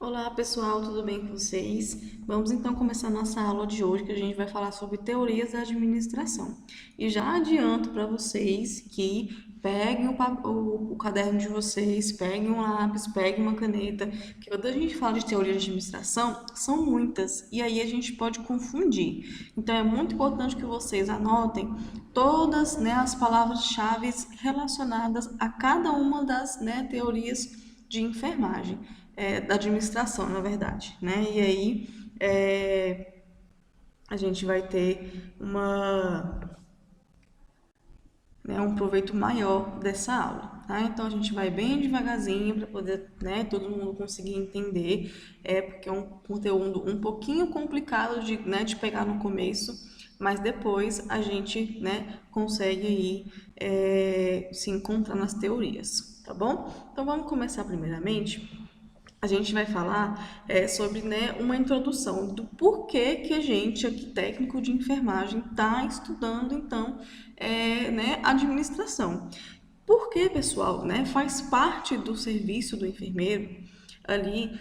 Olá pessoal, tudo bem com vocês? Vamos então começar nossa aula de hoje, que a gente vai falar sobre teorias da administração. E já adianto para vocês que peguem o caderno de vocês, peguem um lápis, peguem uma caneta, porque quando a gente fala de teoria de administração, são muitas, e aí a gente pode confundir. Então é muito importante que vocês anotem todas, as palavras-chave relacionadas a cada uma das, teorias de enfermagem, da administração, na verdade, né? E aí a gente vai ter um proveito maior dessa aula, tá? Então a gente vai bem devagarzinho para poder, todo mundo conseguir entender, porque é um conteúdo um pouquinho complicado de pegar no começo, mas depois a gente, consegue aí se encontrar nas teorias, tá bom? Então vamos começar primeiramente. A gente vai falar sobre, uma introdução do porquê que a gente, aqui técnico de enfermagem, está estudando, então, administração. Porque, pessoal, faz parte do serviço do enfermeiro ali,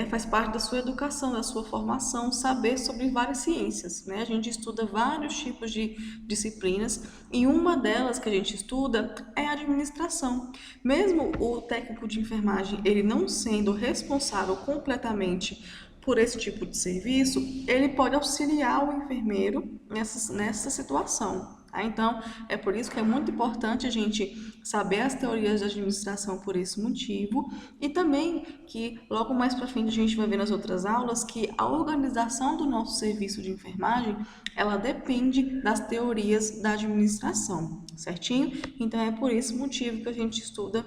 faz parte da sua educação, da sua formação, saber sobre várias ciências, né? A gente estuda vários tipos de disciplinas e uma delas que a gente estuda é a administração. Mesmo o técnico de enfermagem, ele não sendo responsável completamente por esse tipo de serviço, ele pode auxiliar o enfermeiro nessa situação. Tá? Então, é por isso que é muito importante a gente saber as teorias da administração por esse motivo e também que logo mais para frente a gente vai ver nas outras aulas que a organização do nosso serviço de enfermagem, ela depende das teorias da administração, certinho? Então, é por esse motivo que a gente estuda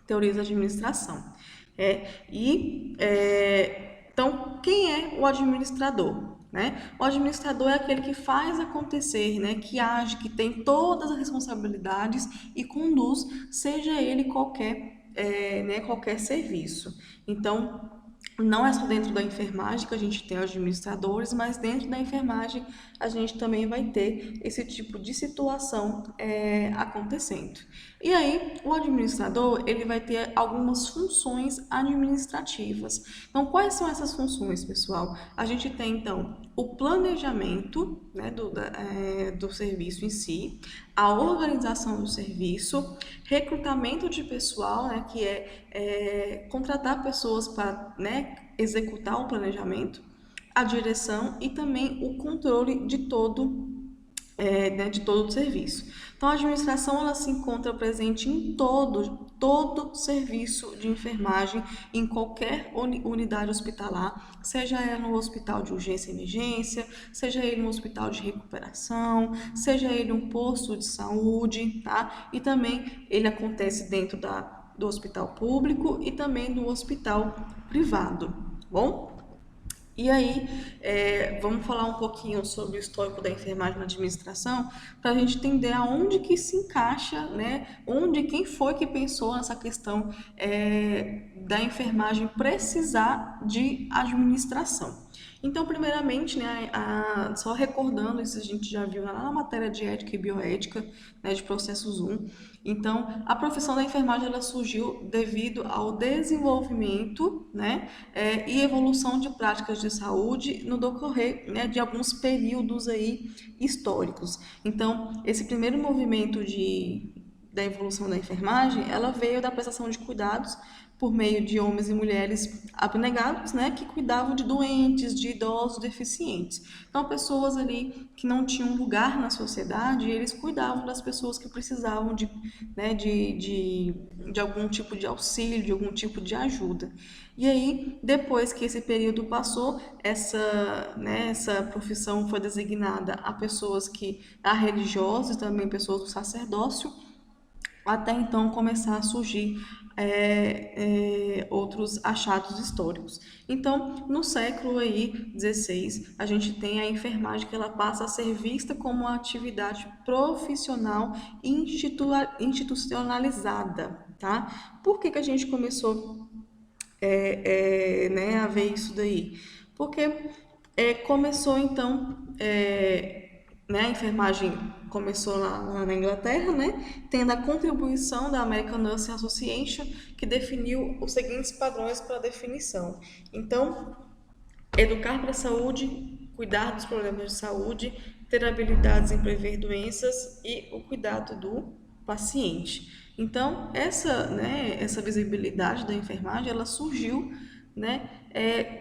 teorias da administração. Então, quem é o administrador? O administrador é aquele que faz acontecer, que age, que tem todas as responsabilidades e conduz, seja ele qualquer serviço. Então, não é só dentro da enfermagem que a gente tem administradores, mas dentro da enfermagem a gente também vai ter esse tipo de situação acontecendo. E aí, o administrador, ele vai ter algumas funções administrativas. Então, quais são essas funções, pessoal? A gente tem, então, o planejamento, do serviço em si, a organização do serviço, recrutamento de pessoal, que é contratar pessoas para, executar o planejamento, a direção e também o controle de todo o serviço. Então, a administração ela se encontra presente em todo serviço de enfermagem, em qualquer unidade hospitalar, seja ela no hospital de urgência e emergência, seja ele no hospital de recuperação, seja ele um posto de saúde, tá? E também ele acontece dentro do hospital público e também do hospital privado, bom? E aí, vamos falar um pouquinho sobre o histórico da enfermagem na administração, para a gente entender aonde que se encaixa, quem foi que pensou nessa questão da enfermagem precisar de administração. Então, primeiramente, só recordando, isso a gente já viu lá na matéria de ética e bioética, de processos 1. Então, a profissão da enfermagem ela surgiu devido ao desenvolvimento, e evolução de práticas de saúde no decorrer, de alguns períodos aí históricos. Então, esse primeiro movimento da evolução da enfermagem, ela veio da prestação de cuidados por meio de homens e mulheres abnegados, que cuidavam de doentes, de idosos, deficientes. Então, pessoas ali que não tinham lugar na sociedade, eles cuidavam das pessoas que precisavam de algum tipo de auxílio, de algum tipo de ajuda. E aí, depois que esse período passou, essa profissão foi designada a religiosos e também pessoas do sacerdócio, até então começar a surgir outros achados históricos. Então, no século aí 16, a gente tem a enfermagem que ela passa a ser vista como uma atividade profissional institucionalizada, tá? Por que a gente começou a ver isso daí? Porque começou então né, a enfermagem começou na Inglaterra, né, tendo a contribuição da American Nursing Association, que definiu os seguintes padrões para definição. Então, educar para a saúde, cuidar dos problemas de saúde, ter habilidades em prever doenças e o cuidado do paciente. Então, essa visibilidade da enfermagem, ela surgiu, né,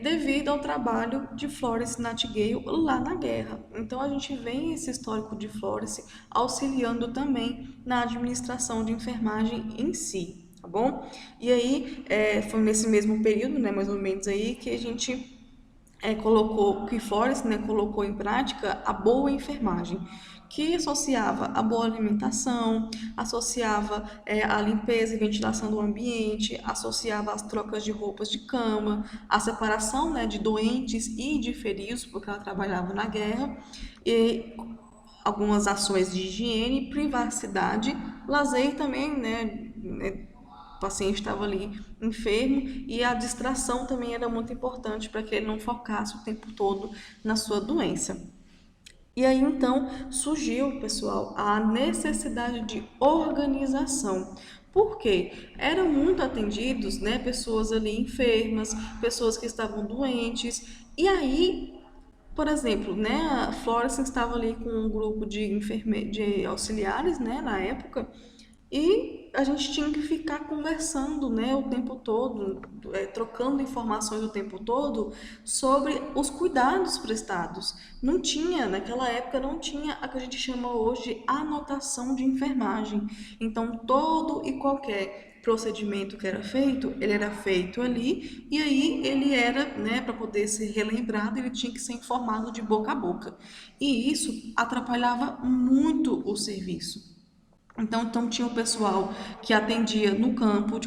devido ao trabalho de Florence Nightingale lá na guerra. Então, a gente vê esse histórico de Florence auxiliando também na administração de enfermagem em si, tá bom? E aí, foi nesse mesmo período, né, mais ou menos aí, que a gente que Florence, né, colocou em prática a boa enfermagem, que associava a boa alimentação, associava a limpeza e ventilação do ambiente, associava as trocas de roupas de cama, a separação, né, de doentes e de feridos, porque ela trabalhava na guerra, e algumas ações de higiene, privacidade, lazer e também, o paciente estava ali enfermo e a distração também era muito importante para que ele não focasse o tempo todo na sua doença. E aí então surgiu, pessoal, a necessidade de organização. Por quê? Eram muito atendidos, né, pessoas ali enfermas, pessoas que estavam doentes. E aí, por exemplo, né, a Florence estava ali com um grupo de auxiliares, né, na época, e a gente tinha que ficar conversando, né, o tempo todo, trocando informações o tempo todo sobre os cuidados prestados. Não tinha, naquela época, não tinha a que a gente chama hoje de anotação de enfermagem. Então, todo e qualquer procedimento que era feito, ele era feito ali e aí ele era, né, para poder ser relembrado, ele tinha que ser informado de boca a boca. E isso atrapalhava muito o serviço. Então tinha o pessoal que atendia no campo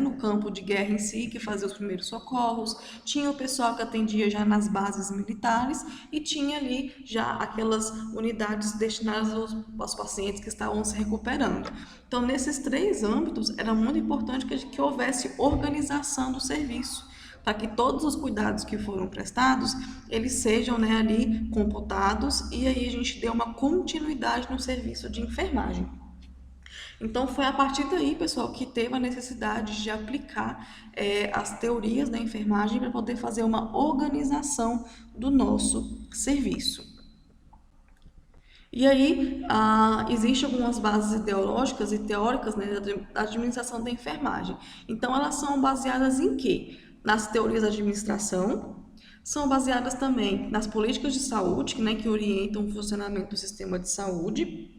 no campo de guerra em si, que fazia os primeiros socorros, tinha o pessoal que atendia já nas bases militares e tinha ali já aquelas unidades destinadas aos pacientes que estavam se recuperando. Então, nesses três âmbitos, era muito importante que houvesse organização do serviço, para que todos os cuidados que foram prestados, eles sejam, né, ali computados e aí a gente dê uma continuidade no serviço de enfermagem. Então, foi a partir daí, pessoal, que teve a necessidade de aplicar as teorias da enfermagem para poder fazer uma organização do nosso serviço. E aí, existem algumas bases ideológicas e teóricas, né, da administração da enfermagem. Então, elas são baseadas em quê? Nas teorias da administração, são baseadas também nas políticas de saúde, né, que orientam o funcionamento do sistema de saúde,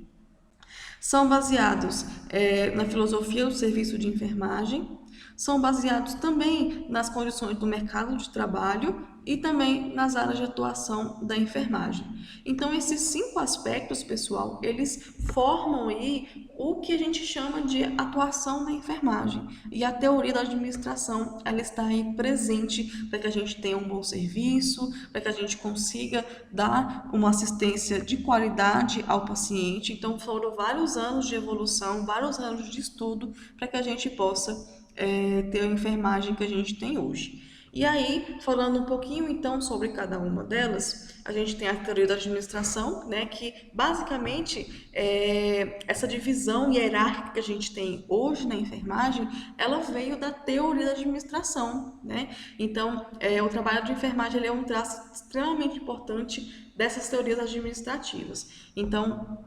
são baseados na filosofia do serviço de enfermagem, são baseados também nas condições do mercado de trabalho e também nas áreas de atuação da enfermagem. Então, esses 5 aspectos, pessoal, eles formam aí o que a gente chama de atuação da enfermagem. E a teoria da administração, ela está aí presente para que a gente tenha um bom serviço, para que a gente consiga dar uma assistência de qualidade ao paciente. Então, foram vários anos de evolução, vários anos de estudo para que a gente possa ter a enfermagem que a gente tem hoje. E aí, falando um pouquinho então sobre cada uma delas, a gente tem a teoria da administração, né, que basicamente essa divisão hierárquica que a gente tem hoje na enfermagem, ela veio da teoria da administração, né? Então, o trabalho de enfermagem ele é um traço extremamente importante dessas teorias administrativas. Então,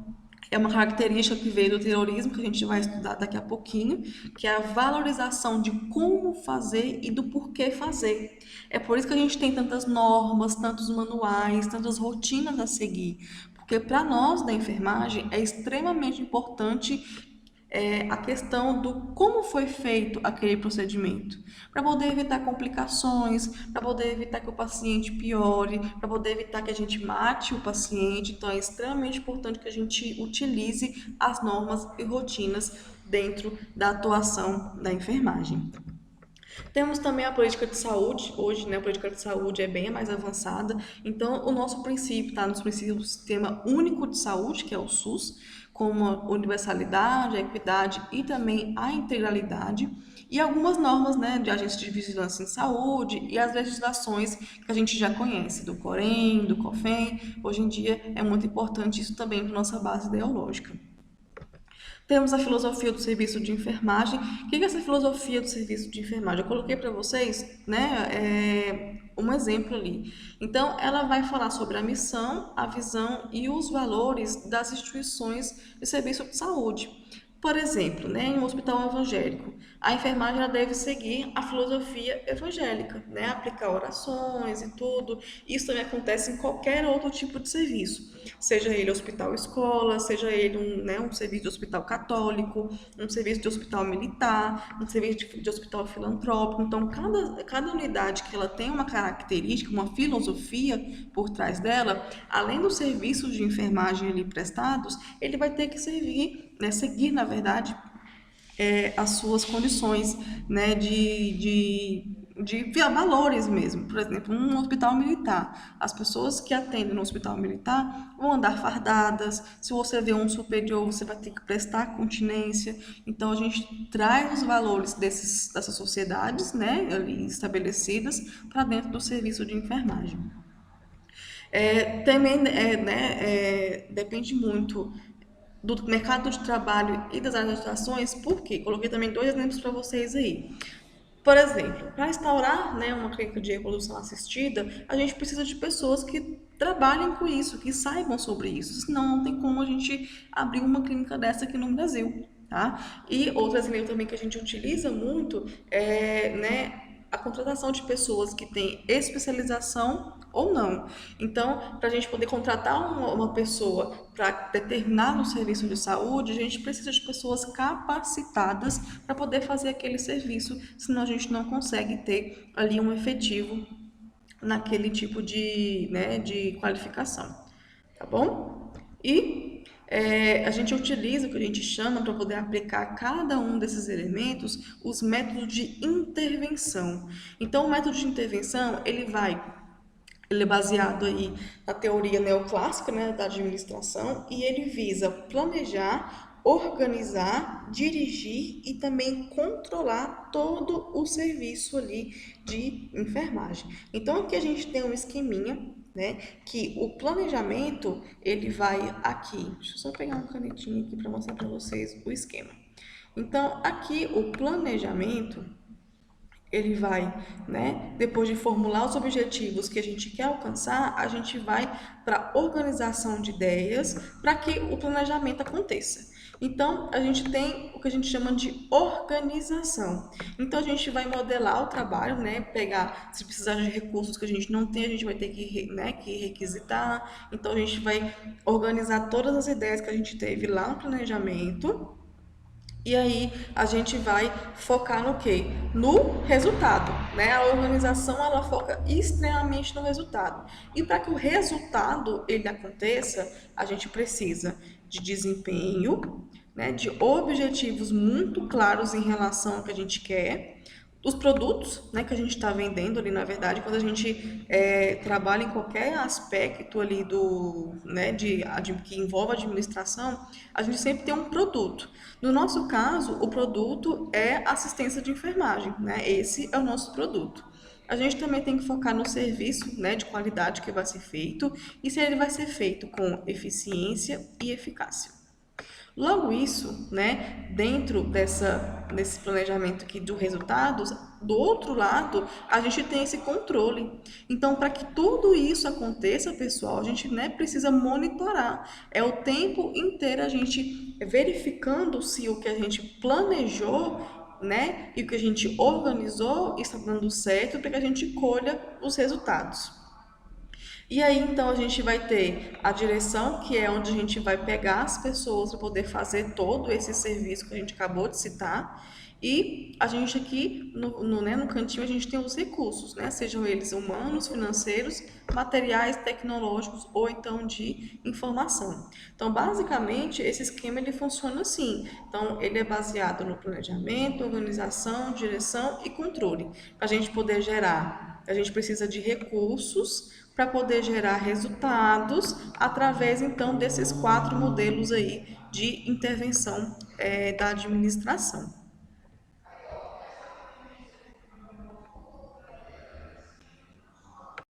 é uma característica que veio do terrorismo, que a gente vai estudar daqui a pouquinho, que é a valorização de como fazer e do porquê fazer. É por isso que a gente tem tantas normas, tantos manuais, tantas rotinas a seguir. Porque para nós da enfermagem é extremamente importante a questão do como foi feito aquele procedimento, para poder evitar complicações, para poder evitar que o paciente piore, para poder evitar que a gente mate o paciente. Então, é extremamente importante que a gente utilize as normas e rotinas dentro da atuação da enfermagem. Temos também a política de saúde. Hoje, né, a política de saúde é bem mais avançada. Então, o nosso princípio está nos princípios do Sistema Único de Saúde, que é o SUS, como a universalidade, a equidade e também a integralidade. e algumas normas, né, de agências de vigilância em saúde e as legislações que a gente já conhece, do Corém, do COFEN. Hoje em dia é muito importante isso também para nossa base ideológica. Temos a filosofia do serviço de enfermagem. O que é essa filosofia do serviço de enfermagem? Eu coloquei para vocês, né, um exemplo ali. Então, ela vai falar sobre a missão, a visão e os valores das instituições de serviço de saúde. Por exemplo, né, em um hospital evangélico, a enfermagem ela deve seguir a filosofia evangélica, né, aplicar orações e tudo. Isso também acontece em qualquer outro tipo de serviço, seja ele hospital-escola, seja ele um serviço de hospital católico, um serviço de hospital militar, um serviço de hospital filantrópico. Então, cada unidade que ela tem uma característica, uma filosofia por trás dela, além dos serviços de enfermagem ali prestados, ele vai ter que seguir, na verdade, as suas condições, né, de valores mesmo. Por exemplo, um hospital militar. As pessoas que atendem no hospital militar vão andar fardadas. Se você vê um superior, você vai ter que prestar continência. Então, a gente traz os valores dessas sociedades, né, ali estabelecidas para dentro do serviço de enfermagem. Também depende muito do mercado de trabalho e das administrações, por quê? Coloquei também dois exemplos para vocês aí. Por exemplo, para instaurar, né, uma clínica de reprodução assistida, a gente precisa de pessoas que trabalhem com isso, que saibam sobre isso, senão não tem como a gente abrir uma clínica dessa aqui no Brasil, tá? E outro exemplo também que a gente utiliza muito né, a contratação de pessoas que têm especialização ou não. Então, para a gente poder contratar uma pessoa para determinar um serviço de saúde, a gente precisa de pessoas capacitadas para poder fazer aquele serviço, senão a gente não consegue ter ali um efetivo naquele tipo de qualificação, tá bom? E a gente utiliza o que a gente chama para poder aplicar cada um desses elementos, os métodos de intervenção. Então, o método de intervenção, ele é baseado aí na teoria neoclássica, né, da administração, e ele visa planejar, organizar, dirigir e também controlar todo o serviço ali de enfermagem. Então aqui a gente tem um esqueminha, né, que o planejamento ele vai aqui. Deixa eu só pegar uma canetinha aqui para mostrar para vocês o esquema. Então aqui o planejamento ele vai, né, depois de formular os objetivos que a gente quer alcançar, a gente vai para organização de ideias para que o planejamento aconteça. Então, a gente tem o que a gente chama de organização. Então, a gente vai modelar o trabalho, né, pegar, se precisar de recursos que a gente não tem, a gente vai ter que requisitar. Então, a gente vai organizar todas as ideias que a gente teve lá no planejamento. E aí a gente vai focar no quê? No resultado, né? A organização ela foca extremamente no resultado. E para que o resultado ele aconteça, a gente precisa de desempenho, né? De objetivos muito claros em relação ao que a gente quer, os produtos, né, que a gente está vendendo ali, na verdade, quando a gente trabalha em qualquer aspecto ali que envolve administração, a gente sempre tem um produto. No nosso caso, o produto é assistência de enfermagem, né? Esse é o nosso produto. A gente também tem que focar no serviço, né, de qualidade que vai ser feito e se ele vai ser feito com eficiência e eficácia. Logo isso, né, dentro desse planejamento aqui dos resultados, do outro lado, a gente tem esse controle. Então, para que tudo isso aconteça, pessoal, a gente, né, precisa monitorar. É o tempo inteiro a gente verificando se o que a gente planejou, né, e o que a gente organizou está dando certo para que a gente colha os resultados. E aí, então, a gente vai ter a direção, que é onde a gente vai pegar as pessoas para poder fazer todo esse serviço que a gente acabou de citar. E a gente aqui, no cantinho, a gente tem os recursos, né? Sejam eles humanos, financeiros, materiais, tecnológicos ou então de informação. Então, basicamente, esse esquema ele funciona assim. Então, ele é baseado no planejamento, organização, direção e controle. Para a gente poder gerar, a gente precisa de recursos para poder gerar resultados através então desses 4 modelos aí de intervenção da administração.